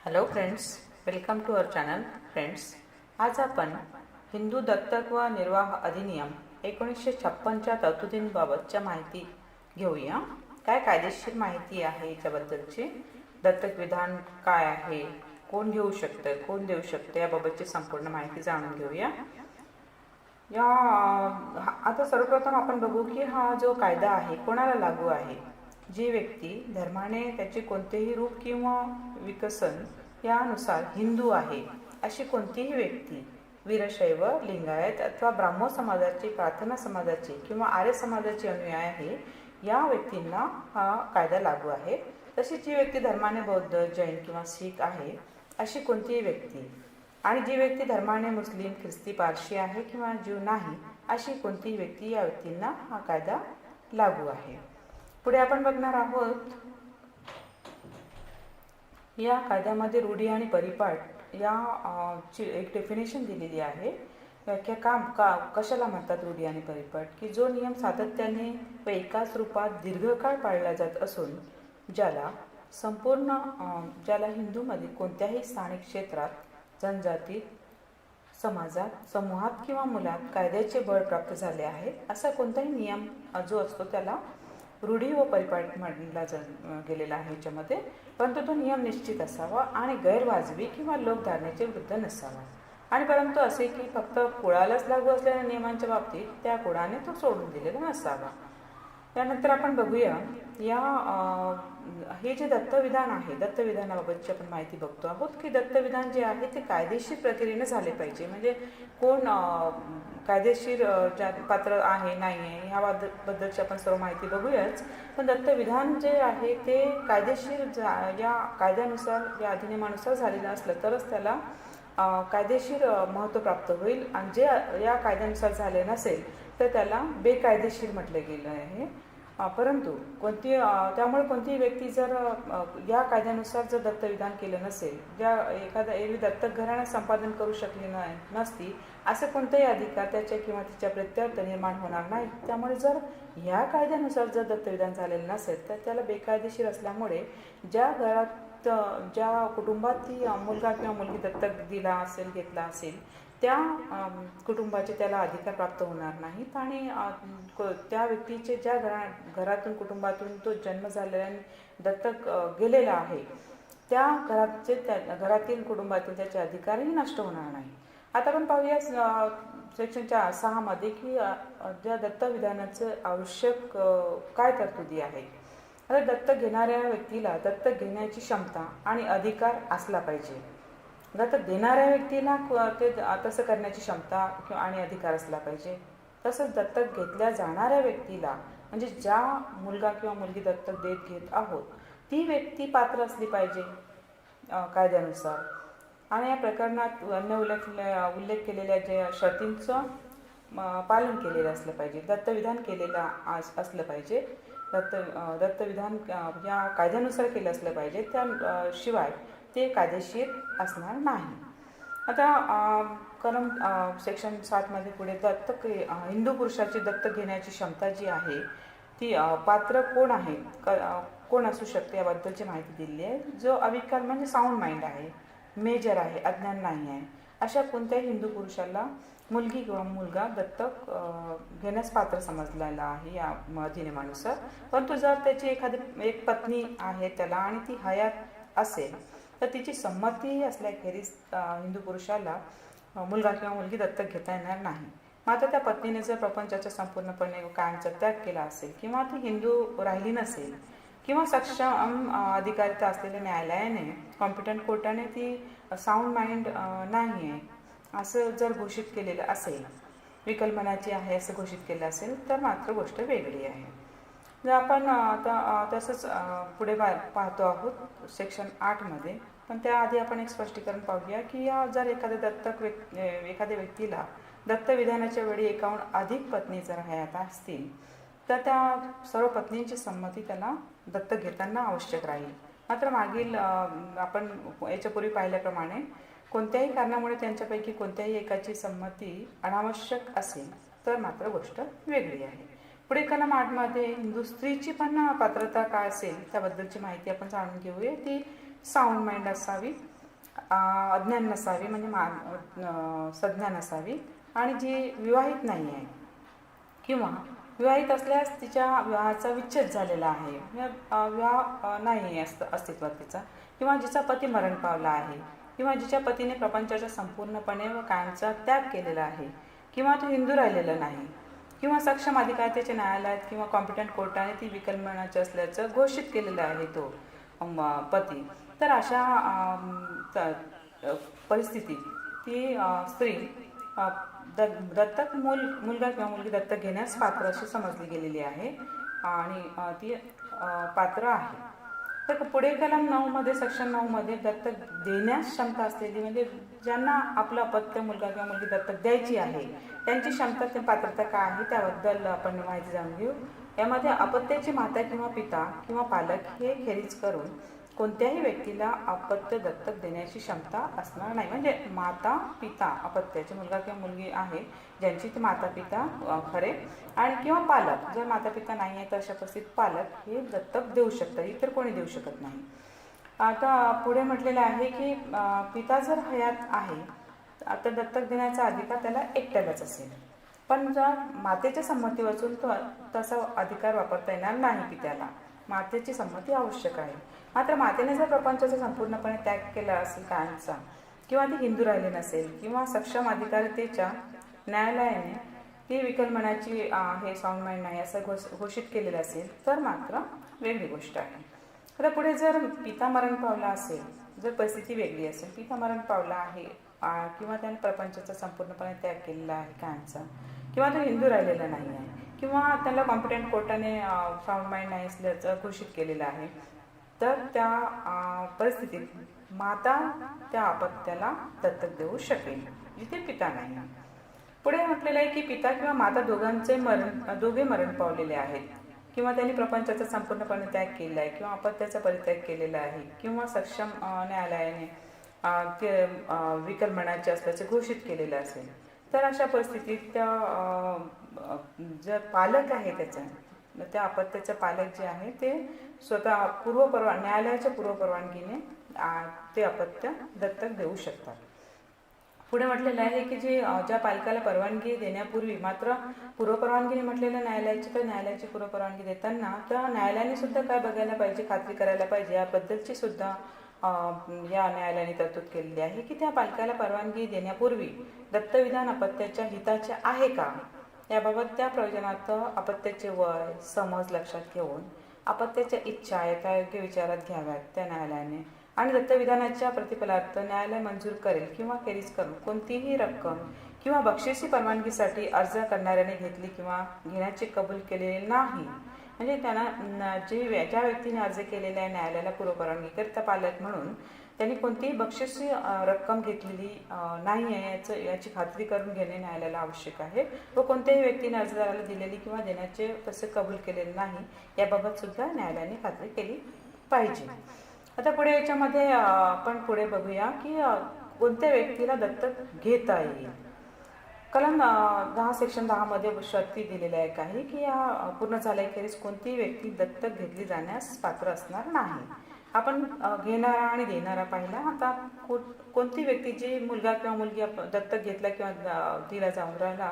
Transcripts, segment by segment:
Hello friends, welcome to our channel. Friends, आज आपण हिंदू दत्तक व निर्वाह अधिनियम 1956च्या तरतुदींबाबतच्या माहिती घेऊया. काय कायदेशीर माहिती आहे याच्याबद्दलची, दत्तक विधान काय आहे, कोण घेऊ शकतं, कोण देऊ शकतं याबाबतची संपूर्ण माहिती जाणून घेऊया. आता सर्वप्रथम आपण बघू की हा जो कायदा आहे कोणाला लागू आहे. जी व्यक्ती धर्माने त्याचे कोणतेही रूप किंवा विकसन यानुसार हिंदू आहे अशी कोणतीही व्यक्ती वीरशैव, लिंगायत अथवा ब्राह्मण समाजाची, प्रार्थना समाजाची किंवा आर्य समाजाची अनुयायी आहे, या व्यक्तींना हा कायदा लागू आहे. तशी जी व्यक्ती धर्माने बौद्ध, जैन किंवा शीख आहे अशी कोणतीही व्यक्ती, आणि जी व्यक्ती धर्माने मुस्लिम, ख्रिस्ती, पारशी आहे किंवा ज्यू नाही अशी कोणतीही व्यक्ती, या व्यक्तींना हा कायदा लागू आहे. पुढे आपण बघणार आहोत, या कायद्यामध्ये रूढी आणि परिपाठ या ची एक डेफिनेशन दिलेली आहे. कशाला म्हणतात रूढी आणि परिपाठ, की जो नियम सातत्याने व एकाच रूपात दीर्घकाळ पाळला जात असून ज्याला हिंदूमध्ये कोणत्याही स्थानिक क्षेत्रात, जनजातीत, समाजात, समूहात किंवा मुलात कायद्याचे बळ प्राप्त झाले आहे असा कोणताही नियम जो असतो त्याला रूढी व परिपाठ मानला गेलेला आहे याच्यामध्ये. परंतु तो नियम निश्चित असावा आणि गैरवाजवी किंवा लोकधारणेचे विरुद्ध नसावा. आणि परंतु असे की फक्त कुळालाच लागू असलेल्या नियमांच्या बाबतीत त्या कुळाने तो सोडून दिलेला नसावा. त्यानंतर आपण बघूया, हे जे दत्तविधान आहे, दत्तविधानाबाबतची आपण माहिती बघतो आहोत की दत्तविधान जे आहे ते कायदेशीर प्रक्रियेने झाले पाहिजे. म्हणजे कोण कायदेशीर पात्र आहे नाही आहे ह्याबद्दलची आपण सर्व माहिती बघूयाच. पण दत्तविधान जे आहे ते कायदेशीर या कायद्यानुसार, या अधिनियमानुसार झालेलं असलं तरच त्याला कायदेशीर महत्त्व प्राप्त होईल, आणि जे या कायद्यानुसार झाले नसेल तर त्याला बेकायदेशीर म्हटलं गेलं आहे. परंतु त्यामुळे कोणतीही व्यक्ती जर या कायद्यानुसार जर दत्तविधान केलं नसेल, एरवी दत्तक घराणं संपादन करू शकली नसती असं कोणताही अधिकार त्याच्या किंवा तिच्या प्रत्यर्थ निर्माण होणार नाही. त्यामुळे जर ह्या कायद्यानुसार जर दत्तविधान झालेलं नसेल तर त्याला बेकायदेशीर असल्यामुळे ज्या कुटुंबात ती मुलगा किंवा मुलगी दत्तक दिला असेल, घेतला असेल, त्या कुटुंबाचे त्याला अधिकार प्राप्त होणार नाहीत. आणि त्या व्यक्तीचे ज्या घरातून, कुटुंबातून तो जन्म झालेला आणि दत्तक गेलेला आहे त्या घरातील, कुटुंबातील त्याचे अधिकारही नष्ट होणार नाही. आता आपण पाहूया सेक्शनच्या 6 मध्ये की ज्या दत्तविधानाचं आवश्यक काय तरतुदी आहे. आता दत्तक घेणाऱ्या व्यक्तीला दत्तक घेण्याची क्षमता आणि अधिकार असला पाहिजे. दत्तक देणाऱ्या व्यक्तीला ते तसं करण्याची क्षमता आणि अधिकार असला पाहिजे. तसंच दत्तक घेतल्या जाणाऱ्या व्यक्तीला, म्हणजे ज्या मुलगा किंवा मुलगी दत्तक घेत आहोत ती व्यक्ती पात्र असली पाहिजे कायद्यानुसार. आणि या प्रकरणात उल्लेख केलेल्या ज्या शर्तींचं पालन केलेलं असलं पाहिजे, दत्तविधान केलेलं असलं पाहिजे, दत्तविधान या कायद्यानुसार केलं असलं पाहिजे, त्याशिवाय ते कायदेशीर असणार नाही. आता कलम सेक्शन 7 मध्ये पुढे दत्तक हिंदू पुरुषाची दत्तक घेण्याची क्षमता जी आहे ती पात्र कोण आहे, कोण असू शकते याबद्दलची माहिती दिली आहे. जो अविकल म्हणजे साऊंड माइंड आहे, मेजर आहे, अज्ञान नाही आहे, अशा कोणत्याही हिंदू पुरुषाला मुलगी किंवा मुलगा दत्तक घेण्यास पात्र समजलेला आहे या अधिनियमानुसार. परंतु जर त्याची एक पत्नी आहे त्याला आणि ती हयात असेल तर तिची संमती असल्याखेरीज हिंदू पुरुषाला मुलगा किंवा मुलगी दत्तक घेता येणार नाही. मात्र त्या पत्नीने जर प्रपंचाचा संपूर्णपणे कायमचा त्याग केला असेल किंवा ती हिंदू राहिली नसेल किंवा सक्षम अधिकारिता असलेल्या न्यायालयाने, कॉम्पिटंट कोर्टाने ती साऊंड माइंड नाही आहे असं जर घोषित केलेलं असेल, विकलमनाची आहे असं घोषित केलं असेल तर मात्र गोष्ट वेगळी आहे. जर आपण आता तसंच पुढे पाहतो आहोत सेक्शन 8 मध्ये. पण त्याआधी आपण एक स्पष्टीकरण पाहूया की जर एखाद्या व्यक्तीला दत्तविधानाच्या वेळी एकाहून अधिक पत्नी जर हयात असतील तर त्या सर्व पत्नींची संमती त्याला दत्तक घेताना आवश्यक राहील. मात्र मागील आपण याच्यापूर्वी पाहिल्याप्रमाणे कोणत्याही कारणामुळे त्यांच्यापैकी कोणत्याही एकाची संमती अनावश्यक असेल तर मात्र गोष्ट वेगळी आहे. पुढे कलम 8 मध्ये हिंदू स्त्रीची पण पात्रता काय असेल त्याबद्दलची माहिती आपण जाणून घेऊया. ती साऊंड माइंड असावी, अज्ञान नसावी म्हणजे संज्ञा नसावी, आणि जी विवाहित नाही आहे किंवा विवाहित असल्यास तिच्या विवाहाचा विच्छेद झालेला आहे, विवाह नाही आहे अस्तित्वात तिचा, किंवा जिचा पती मरण पावला आहे, किंवा जिच्या पतीने प्रपंचाचा संपूर्णपणे व कायमचा त्याग केलेला आहे, किंवा तो हिंदू राहिलेला नाही, किंवा सक्षम अधिकाऱ्याच्या न्यायालयात किंवा कॉम्पिटंट कोर्टाने ती विकलमनाची असल्याचं घोषित केलेलं आहे तो पती. तर अशा परिस्थितीत ती स्त्री दत्तक मुलगा किंवा मुलगी दत्तक घेण्यास पात्र अशी समजली गेलेली आहे आणि ती पात्र आहे. तर पुढे कलम 9 सेक्शन 9 दत्तक देण्यास क्षमता असलेली, म्हणजे ज्यांना आपलं अपत्य मुलगा किंवा मुलगी दत्तक द्यायची आहे त्यांची क्षमता ते पात्रता काय आहे त्याबद्दल आपण माहिती जाणून घेऊ. यामध्ये अपत्याची माता किंवा पिता किंवा पालक हे खेरीज करून कोणत्याही व्यक्तीला अपत्य दत्तक देण्याची क्षमता असणार नाही. म्हणजे माता पिता अपत्याचे मुलगा किंवा मुलगी आहे ज्यांची ते माता पिता खरे, आणि किंवा पालक, जर माता पिता नाही आहे तर अशा परिस्थितीत पालक हे दत्तक देऊ शकतात, इतर कोणी देऊ शकत नाही. आता पुढे म्हटलेलं आहे की पिता जर हयात आहे तर दत्तक देण्याचा अधिकार त्याला एकट्यालाच असेल, पण जर मातेच्या संमती वाचून तो तसा अधिकार वापरता येणार नाही पित्याला. मातेची संमती आवश्यक आहे. मात्र मातेने जर प्रपंचाचा संपूर्णपणे त्याग केला असेल कायमचा, किंवा ती हिंदू राहिली नसेल, किंवा सक्षम अधिकारितेच्या न्यायालयाने ती विकलमनाची हे साऊंड माइंड नाही असं घोषित केलेलं असेल तर मात्र वेगळी गोष्ट आहे. आता पुढे जर पिता मरण पावला असेल, जर परिस्थिती वेगळी असेल, पिता मरण पावला आहे किंवा त्याने प्रपंचाचा संपूर्णपणे त्याग केलेला आहे कायमचा, किंवा तो हिंदू राहिलेला नाही आहे, किंवा त्याला कॉम्पिटंट कोर्टाने साऊंड माइंड नाही असल्याचं घोषित केलेलं आहे, तर त्या परिस्थितीत माता त्या अपत्याला दत्तक देऊ शकेल जिथे पिता नाही. पुढे म्हटलेलं आहे की पिता किंवा माता दोघे मरण पावलेले आहेत, किंवा त्यांनी प्रपंचाचा संपूर्णपणे त्याग केलेला आहे, किंवा अपत्याचा परित्याग केलेला आहे, किंवा सक्षम न्यायालयाने ते विकलमनाचे असल्याचे घोषित केलेलं असेल, तर अशा परिस्थितीत जर पालक आहे त्या अपत्याचे पालक जे आहे ते स्वतः न्यायालयाच्या पूर्वपरवानगीने ते अपत्य दत्तक देऊ शकतात. पुढे म्हटलेलं आहे की ज्या पालकाला परवानगी देण्यापूर्वी, मात्र पूर्वपरवानगीने म्हटलेलं न्यायालयाची, तर न्यायालयाची पूर्वपरवानगी देताना त्या न्यायालयाने सुद्धा काय बघायला पाहिजे, खात्री करायला पाहिजे, याबद्दलची सुद्धा या न्यायालयाने तरतूद केलेली आहे की त्या पालकाला परवानगी देण्यापूर्वी दत्तविधान अपत्याच्या हिताचे आहे का, याबाबत त्या प्रयोजनार्थ अपत्याचे वय समज लक्षात घेऊन अपत्याच्या इच्छा यथायोग्य विचारात घ्याव्यात त्या न्यायालयाने, आणि दत्तविधानाच्या प्रतिफलार्थ न्यायालय मंजूर करेल किंवा खेरीज करून कोणतीही रक्कम किंवा बक्षिसी परवानगीसाठी अर्ज करणाऱ्याने घेतली किंवा घेण्याचे कबूल केलेले नाही. म्हणजे त्यांना ज्या व्यक्तीने अर्ज केलेला आहे न्यायालयाला पूर्वपरवानगीकरिता पालक म्हणून, त्यांनी कोणतीही बक्षिसी रक्कम घेतलेली नाही आहे याची खात्री करून घेणे न्यायालयाला आवश्यक आहे, व कोणत्याही व्यक्तीने अर्जदाराला दिलेली किंवा देण्याचे तसे कबूल केलेले नाही याबाबत सुद्धा न्यायालयाने खात्री केली पाहिजे. आता पुढे याच्यामध्ये आपण पुढे बघूया की कोणत्या व्यक्तीला दत्तक घेता येईल. कलम 10 सेक्शन 10 शर्ती दिलेल्या आहे काही की या पूर्ण झाल्याखेरीज कोणतीही व्यक्ती दत्तक घेतली जाण्यास पात्र असणार नाही. आपण घेणारा आणि देणारा पाहिला. आता कोणती व्यक्ती जी मुलगा किंवा मुलगी दत्तक घेतला किंवा दिला जाऊन राहिला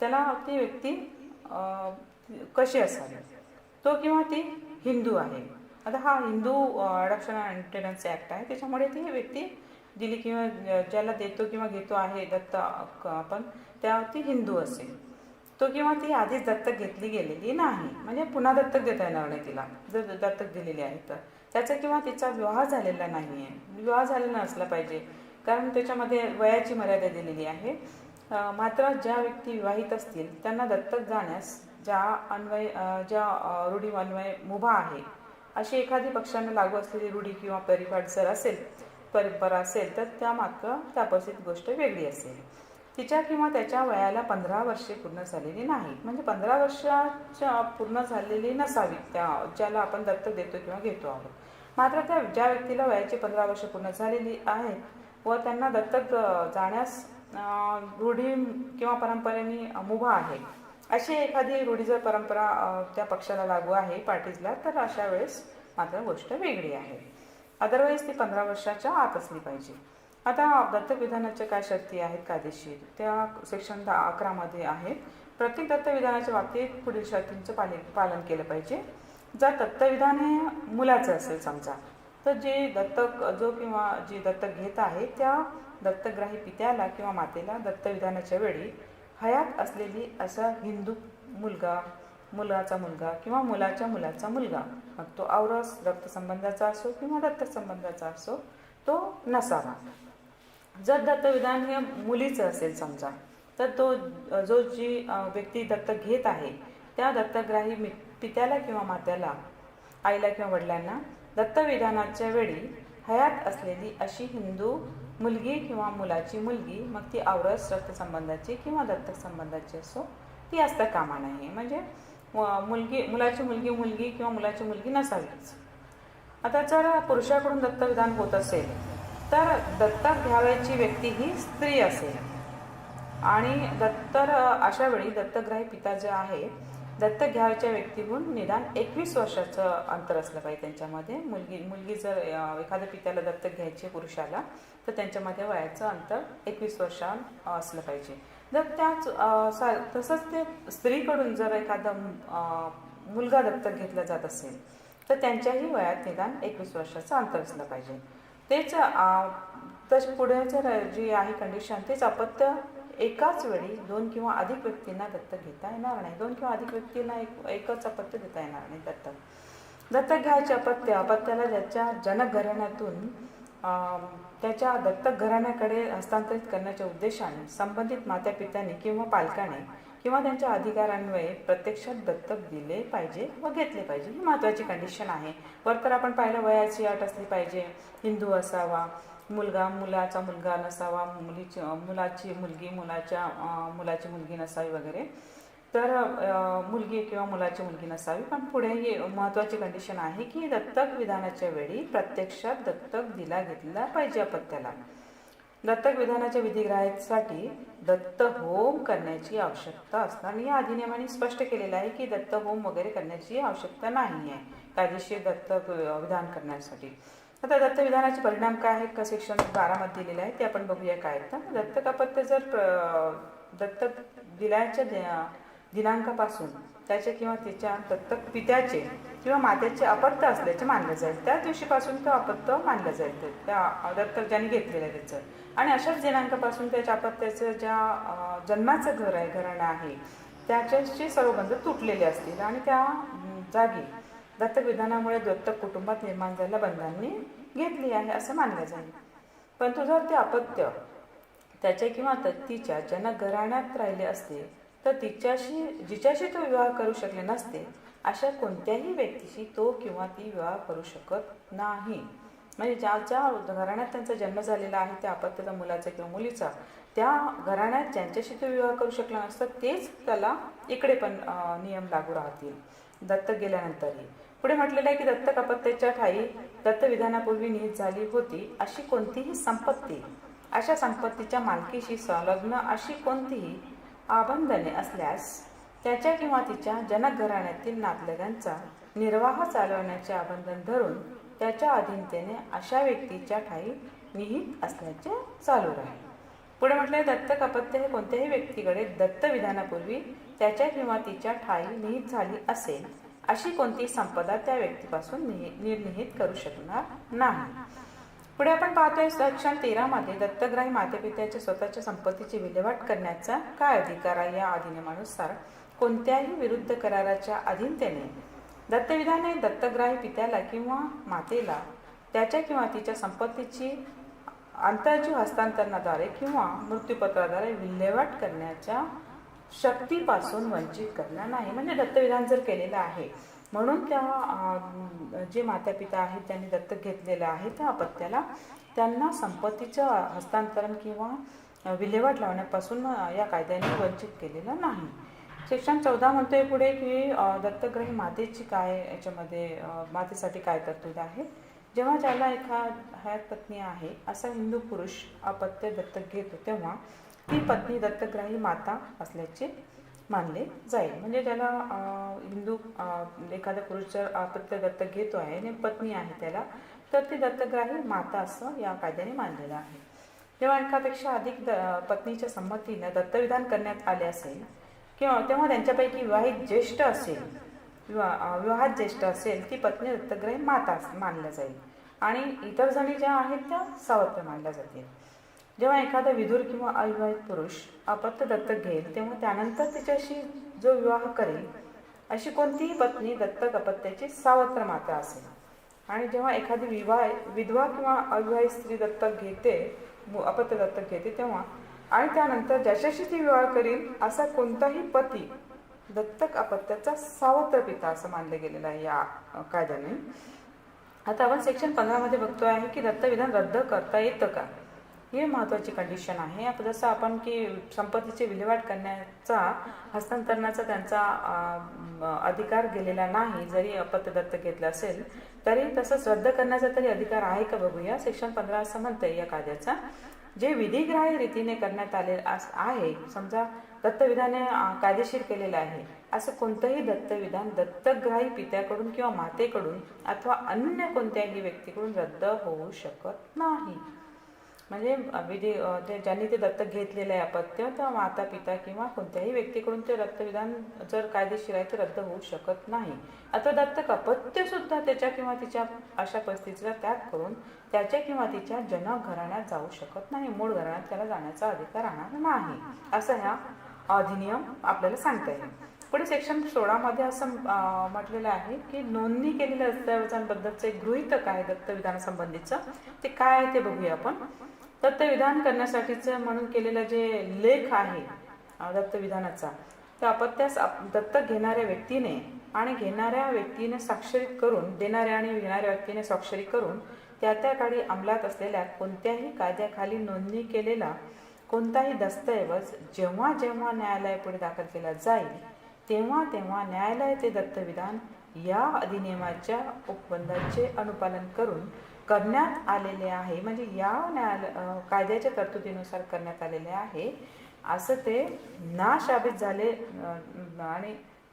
त्याला ती व्यक्ती कशी असावी, तो किंवा ती हिंदू आहे. आता हा Hindu adoption and maintenance act आहे, त्याच्यामुळे ती व्यक्ती दिली किंवा ज्याला देतो किंवा घेतो आहे दत्त आपण त्या ती हिंदू असेल, तो किंवा ती आधीच दत्तक घेतली गेलेली नाही, म्हणजे पुन्हा दत्तक देता येणार नाही तिला जर दत्तक दिलेली आहे तर, त्याचा किंवा तिचा विवाह झालेला नाही आहे, विवाह झालेला नसला पाहिजे कारण त्याच्यामध्ये वयाची मर्यादा दिलेली आहे. मात्र ज्या व्यक्ती विवाहित असतील त्यांना दत्तक जाण्यास ज्या रूढी अन्वय मुभा आहे अशी एखादी पक्षांना लागू असलेली रूढी किंवा परिपाठ जर परंपरा असेल तर त्या मात्र त्या परिस्थितीत गोष्ट वेगळी असेल. तिच्या किंवा त्याच्या वयाला 15 वर्षे पूर्ण झालेली नाही, म्हणजे 15 वर्षाच्या पूर्ण झालेली नसावी त्या ज्याला आपण दत्तक देतो किंवा घेतो आहोत. मात्र त्या ज्या व्यक्तीला वयाची 15 वर्षे पूर्ण झालेली आहेत व त्यांना दत्तक जाण्यास रूढी किंवा परंपरेने मुभा आहे अशी एखादी रूढी जर परंपरा त्या पक्षाला लागू आहे पार्टीजला, तर अशा वेळेस मात्र गोष्ट वेगळी आहे. अदरवाईज ती 15 वर्षाच्या आत असली पाहिजे. आता दत्तक विधानाच्या काय शर्ती आहेत कायदेशीर, त्या सेक्शन 11 मध्ये आहेत. प्रत्येक दत्तविधानाच्या बाबतीत पुढील शर्तींचं पालन केलं पाहिजे. जर दत्तविधान हे मुलाचं असेल समजा, तर जे दत्तक जो किंवा जे दत्तक घेत आहे त्या दत्तग्राही पित्याला किंवा मातेला दत्तविधानाच्या वेळी हयात असलेली असा हिंदू मुलगा, मुलाचा मुलगा किंवा मुलाच्या मुलाचा मुलगा, मग तो औरस रक्तसंबंधाचा असो किंवा दत्तक संबंधाचा असो, तो नसावा. जर दत्तविधान हे मुलीचं असेल समजा, तर तो जो जी व्यक्ती दत्तक घेत आहे त्या दत्तग्राही पित्याला किंवा मात्याला, आईला किंवा वडिलांना दत्तविधानाच्या वेळी हयात असलेली अशी हिंदू मुलगी किंवा मुलाची मुलगी, मग ती औरस रक्तसंबंधाची किंवा दत्तक संबंधाची असो, ती असता कामा नये. म्हणजे मुलाची मुलगी किंवा मुलाची मुलगी नसावीच. आता जर पुरुषाकडून दत्तविधान होत असेल तर दत्तक घ्यावयाची व्यक्ती ही स्त्री असेल आणि अशा वेळी दत्तग्राही पिता जे आहे दत्तक घ्यावयाच्या व्यक्तीहून निदान 21 वर्षाचं अंतर असलं पाहिजे त्यांच्यामध्ये. मुलगी जर एखाद्या पित्याला दत्तक घ्यायची पुरुषाला, तर त्यांच्यामध्ये वयाचं अंतर 21 वर्ष असलं पाहिजे. जर तसंच ते स्त्रीकडून जर एखादा मुलगा दत्तक घेतला जात असेल तर त्यांच्याही वयात निदान 21 वर्षाचं अंतर असलं पाहिजे. तेच पुढे जर जी आहे कंडिशन, तेच अपत्य एकाच वेळी 2 किंवा अधिक व्यक्तींना दत्तक घेता येणार नाही. 2 किंवा अधिक व्यक्तींना एकच अपत्य देता येणार नाही. दत्तक घ्यायचे अपत्याला ज्याच्या जनक घराण्यातून त्याच्या दत्तक घराण्याकडे हस्तांतरित करण्याच्या उद्देशाने संबंधित माता पित्याने किंवा पालकाने किंवा त्यांच्या अधिकारान्वये प्रत्यक्षात दत्तक दिले पाहिजे व घेतले पाहिजे. ही महत्त्वाची कंडिशन आहे. वर तर आपण पाहिलं वयाची अट असली पाहिजे, हिंदू असावा, मुलाचा मुलगा नसावा, मुलाची मुलगी नसावी वगैरे. तर मुलगी किंवा मुलाची मुलगी नसावी. पण पुढे ही महत्त्वाची कंडिशन आहे की दत्तक विधानाच्या वेळी प्रत्यक्षात दत्तक घेतला पाहिजे अपत्याला. दत्तक विधानाच्या विधिग्राह्यासाठी दत्त होम करण्याची आवश्यकता असणार. या अधिनियमाने स्पष्ट केलेलं आहे की दत्त होम वगैरे करण्याची आवश्यकता नाही आहे कायदेशीर दत्तक विधान करण्यासाठी. आता दत्तविधानाचे परिणाम काय आहेत का सेक्शन 12 मध्ये दिलेले आहे ते आपण बघूया. काय तर दत्तक अपत्य जर दत्तक दिल्याच्या दिनांकापासून त्याचे किंवा तिच्या दत्तक पित्याचे किंवा मातेचे अपत्य असल्याचे मानले जाईल, त्या दिवशीपासून तो अपत्य मानलं जाईल त्या दत्तक ज्याने घेतलेलं आहे त्याचं. आणि अशाच दिनांकापासून त्याच्या अपत्याचं ज्या जन्माचं घराणं आहे त्याच्याशी सर्व बंध तुटलेले असतील आणि त्या जागी दत्तक विधानामुळे दत्तक कुटुंबात निर्माण झालेल्या बंधांनी घेतली आहे असं मानलं जाईल. परंतु जर ते अपत्य त्याच्या किंवा तिच्या जनक घराण्यात राहिले असते तर जिच्याशी तो विवाह करू शकले नसते अशा कोणत्याही व्यक्तीशी तो किंवा ती विवाह करू शकत नाही. म्हणजे ज्या घराण्यात त्यांचा जन्म झालेला आहे त्या अपत्याचा मुलाचा किंवा मुलीचा, त्या घराण्यात ज्यांच्याशी तो विवाह करू शकला नसतं तेच त्याला इकडे पण नियम लागू राहतील दत्तक गेल्यानंतरही. पुढे म्हटलेलं आहे की दत्तक अपत्याच्या ठायी दत्तविधानापूर्वी निहित झाली होती अशी कोणतीही संपत्ती, अशा संपत्तीच्या मालकीशी संलग्न अशी कोणतीही आबंधने असल्यास त्याच्या किंवा तिच्या जनक घराण्यातील नातलगांचा निर्वाह चालवण्याचे आबंधन धरून त्याच्या अधीनतेने अशा व्यक्तीच्या ठायी निहित असल्याचे चालू राहील. पुढे म्हटले दत्तक अपत्य हे कोणत्याही व्यक्तीकडे दत्तविधानापूर्वी त्याच्या किंवा तिच्या ठायी निहित झाली असेल अशी कोणतीही संपदा त्या व्यक्तीपासून निर्निहित करू शकणार नाही. पुढे आपण पाहतोय सेक्शन 13 मध्ये दत्तग्राही मातेपित्याच्या स्वतःच्या संपत्तीची विल्हेवाट करण्याचा काय अधिकार आहे. या अधिनियमानुसार कोणत्याही विरुद्ध कराराच्या अधीनतेने दत्तविधाने दत्तग्राही पित्याला किंवा मातेला त्याच्या किंवा तिच्या संपत्तीची आंतरजीव हस्तांतरणाद्वारे किंवा मृत्यूपत्राद्वारे विल्हेवाट करण्याच्या शक्तीपासून वंचित करणार नाही. म्हणजे दत्तविधान जर केलेलं आहे म्हणून त्या जे माता पिता आहेत त्यांनी दत्तक घेतलेलं आहे त्या अपत्याला त्यांना संपत्तीचं हस्तांतरण किंवा विल्हेवाट लावण्यापासून या कायद्याने वंचित केलेलं नाही. सेक्शन 14 म्हणतोय पुढे की दत्तग्राही मातेची काय याच्यामध्ये मातेसाठी काय तरतूद आहे. जेव्हा ज्याला हयात पत्नी आहे असा हिंदू पुरुष अपत्य दत्तक घेतो तेव्हा ती पत्नी दत्तग्राही माता असल्याचे मानले जाईल. म्हणजे ज्याला एखादा पुरुष जर अपत्य दत्तक घेतो आहे आणि पत्नी आहे त्याला तर ती दत्तग्राही माता असं या कायद्याने मानलेलं आहे. जेव्हा एकापेक्षा अधिक पत्नीच्या संमतीने दत्तविधान करण्यात आले असेल किंवा तेव्हा त्यांच्यापैकी विवाहात ज्येष्ठ असेल ती पत्नी दत्तग्राही माता मानल्या जाईल आणि इतर जणी ज्या आहेत त्या सावत्र मानल्या जातील. जेव्हा एखादा विधुर किंवा अविवाहित पुरुष अपत्य दत्तक घेईल तेव्हा त्यानंतर तिच्याशी जो विवाह करेल अशी कोणतीही पत्नी दत्तक अपत्याची सावत्र माता असेल. आणि जेव्हा एखादी विधवा किंवा अविवाहित स्त्री दत्तक घेते, अपत्य दत्तक घेते तेव्हा आणि त्यानंतर ज्याच्याशी ती विवाह करील असा कोणताही पती दत्तक अपत्याचा सावत्र पिता असं मानलं गेलेलं आहे या कायद्याने. आता आपण सेक्शन 15 मध्ये बघतो आहे की दत्तविधान रद्द करता येतं का, ही महत्त्वाची कंडिशन आहे. जसं आपण की संपत्तीची विल्हेवाट करण्याचा हस्तांतरणाचा त्यांचा अधिकार गेलेला नाही, जरी अपत्य दत्तक घेतलं असेल तरी तसंच रद्द करण्याचा तरी अधिकार आहे का बघूया. सेक्शन 15 असं म्हणतंय या कायद्याचा, जे विधिग्राह्य रीतीने करण्यात आले आहे, समजा दत्तविधाने कायदेशीर केलेलं आहे असं कोणतंही दत्तविधान दत्तग्राही पित्याकडून किंवा मातेकडून अथवा अन्य कोणत्याही व्यक्तीकडून रद्द होऊ शकत नाही. म्हणजे ज्यांनी ते दत्तक घेतलेलं आहे अपत्य, तर माता पिता किंवा कोणत्याही व्यक्तीकडून ते दत्तविधान जर कायदेशीर आहे ते रद्द होऊ शकत नाही. अथवा दत्तक अपत्य सुद्धा त्याच्या किंवा तिच्या अशा परिस्थितीचा त्याग करून त्याच्या किंवा तिच्या जनक घराण्यात जाऊ शकत नाही, मूळ घराण्यात त्याला जाण्याचा अधिकार राहणार नाही असं ह्या अधिनियम आपल्याला सांगता येईल. पुढे सेक्शन 16 मध्ये असं म्हटलेलं आहे की नोंदणी केलेल्या दस्तावेजांबद्दलचं एक गृहीतक आहे दत्तविधानासंबंधीचं, ते काय आहे ते बघूया आपण. दत्तविधान करण्यासाठीचं म्हणून केलेलं जे लेख आहे दत्तविधानाचा, त्या अपत्यास दत्तक घेणाऱ्या व्यक्तीने आणि घेणाऱ्या व्यक्तीने स्वाक्षरी करून, देणाऱ्या आणि घेणाऱ्या व्यक्तीने स्वाक्षरी करून त्या काळी अंमलात असलेल्या कोणत्याही कायद्याखाली नोंदणी केलेला कोणताही दस्तऐवज जेव्हा जेव्हा न्यायालयापुढे दाखल केला जाईल तेव्हा तेव्हा न्यायालय ते दत्तविधान या अधिनियमाच्या उपबंधाचे अनुपालन करून करण्यात आलेले आहे, म्हणजे या कायद्याच्या तरतुदीनुसार करण्यात आलेले आहे असं ते नाशाबित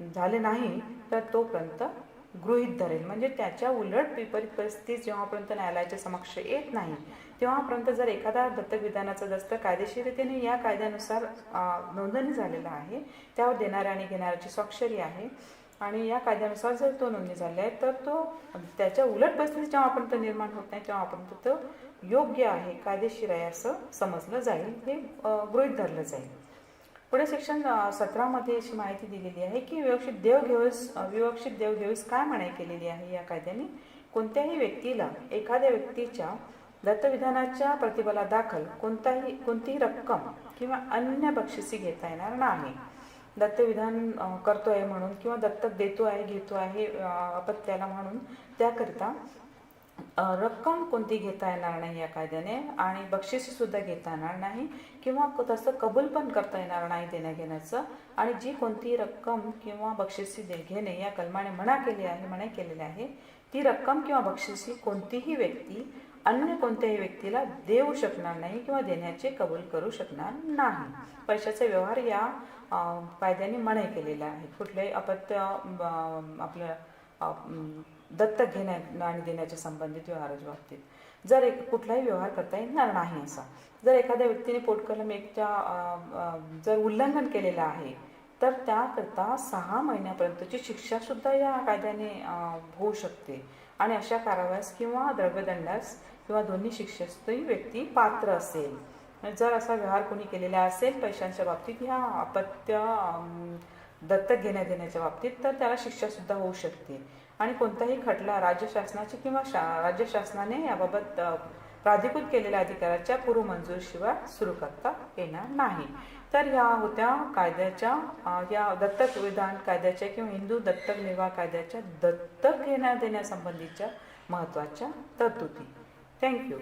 झाले नाही तर तोपर्यंत गृहीत धरेल. म्हणजे त्याच्या उलट विपरीत परिस्थिती जेव्हापर्यंत न्यायालयाच्या समक्ष येत नाही तेव्हापर्यंत जर एखादा दत्तक विधानाचा दस्तक कायदेशीरतेने या कायद्यानुसार नोंदणी झालेला आहे, त्यावर देणाऱ्या आणि घेणाऱ्याची स्वाक्षरी आहे आणि या कायद्यानुसार जर तो नोंदणी झाला आहे तर तो त्याच्या उलट परिस्थिती जेव्हापर्यंत निर्माण होत नाही तेव्हापर्यंत तो योग्य आहे, कायदेशीर आहे असं समजलं जाईल, हे गृहीत धरलं जाईल. पुढे सेक्शन 17 मध्ये अशी माहिती दिलेली आहे की विवक्षित देवघेवीस काय मनाई केलेली आहे या कायद्याने. कोणत्याही व्यक्तीला एखाद्या व्यक्तीच्या दत्तविधानाच्या प्रतिबलादाखल कोणतीही रक्कम किंवा अन्य बक्षिसी घेता येणार नाही. दत्तविधान करतोय म्हणून किंवा दत्तक घेतो आहे अपत्याला म्हणून त्याकरिता रक्कम कोणती घेता येणार नाही या कायद्याने आणि बक्षिसी सुद्धा घेता येणार नाही किंवा तसं कबूल पण करता येणार नाही देण्या घेण्याचं. आणि जी कोणती रक्कम किंवा बक्षिसी घेणे या कलमाने मनाई केलेली आहे ती रक्कम किंवा बक्षिसी कोणतीही व्यक्ती अन्य कोणत्याही व्यक्तीला देऊ शकणार नाही किंवा देण्याचे कबूल करू शकणार नाही. पैशाचे व्यवहार या कायद्याने मनाई केलेला आहे. कुठल्याही अपत्य आपलं दत्तक घेण्या आणि देण्याच्या संबंधित व्यवहाराच्या बाबतीत जर कुठलाही व्यवहार करता येणार नाही असा. जर एखाद्या व्यक्तीने पोटकलम 1च्या जर उल्लंघन केलेलं आहे तर त्याकरता 6 महिन्यापर्यंतची शिक्षा सुद्धा या कायद्याने होऊ शकते आणि अशा कारवायास किंवा द्रव्यदंडास किंवा दोन्ही शिक्षेस ती व्यक्ती पात्र असेल. जर असा व्यवहार कोणी केलेला असेल पैशांच्या बाबतीत ह्या अपत्य दत्तक घेण्या देण्याच्या बाबतीत तर त्याला शिक्षा सुद्धा होऊ शकते आणि कोणताही खटला राज्य शासनाचे किंवा राज्य शासनाने याबाबत प्राधिकृत केलेल्या अधिकाराच्या पूर्व मंजुरीशिवाय सुरू करता येणार नाही. तर ह्या होत्या कायद्याच्या या दत्तक विधान कायद्याच्या किंवा हिंदू दत्तक निर्वाह कायद्याच्या दत्तक घेण्या देण्यासंबंधीच्या महत्त्वाच्या तरतुदी. थँक्यू.